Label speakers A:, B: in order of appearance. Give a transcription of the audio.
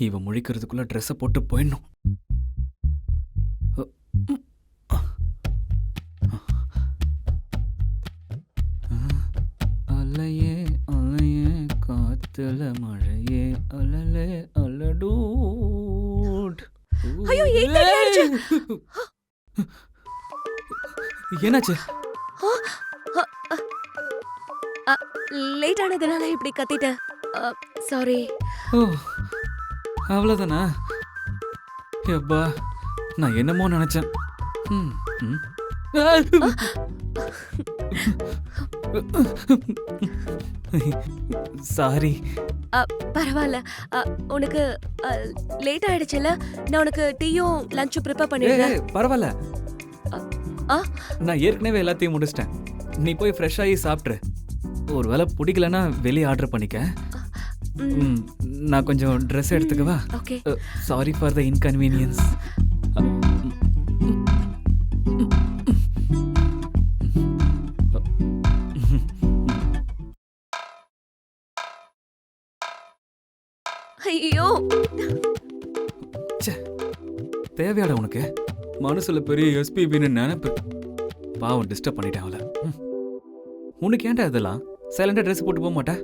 A: இவன் முழிக்கிறதுக்குள்ள ட்ரெஸ்ஸை போட்டு போயிடணும். அலையே அலையே காத்துல மழையே அலலே அலடூட்.
B: ஐயோ, 8:30 ஆயிடுச்சு.
A: என்னாச்சு?
B: லேட் ஆனதுனால இப்படி கத்திட்டேன். சாரி.
A: ஓ, அவ்வளோதானா? எப்பா, நான் என்னமோ நினைச்சேன். ம், ம். சாரி.
B: பரவாயில்ல. உனக்கு லேட் ஆயிடுச்சுல, நான் உனக்கு டீயும் லஞ்சும் ப்ரிப்பேர் பண்ணிடுறேன்.
A: பரவாயில்ல,
B: ஆ,
A: நான் ஏற்கனவே எல்லாத்தையும் முடிச்சிட்டேன். நீ போய் ஃப்ரெஷ் ஆகி சாப்பிட்ரு. ஒருவேளை பிடிக்கலன்னா வெளியே ஆர்டர் பண்ணிக்க. நான் கொஞ்சம் ட்ரெஸ் எடுத்துக்கவா?
B: Okay.
A: Sorry for the inconvenience.
B: ஐயோ,
A: தேவையாட உனக்கு? மனசுல பெரிய எஸ்பிபின்னு நினைப்பு. பாவம், டிஸ்டர்ப் பண்ணிட்டேன் அவளை. உனக்கு ஏன்டா இதெல்லாம்? சைலண்டா ட்ரெஸ் போட்டு போக மாட்டேன்.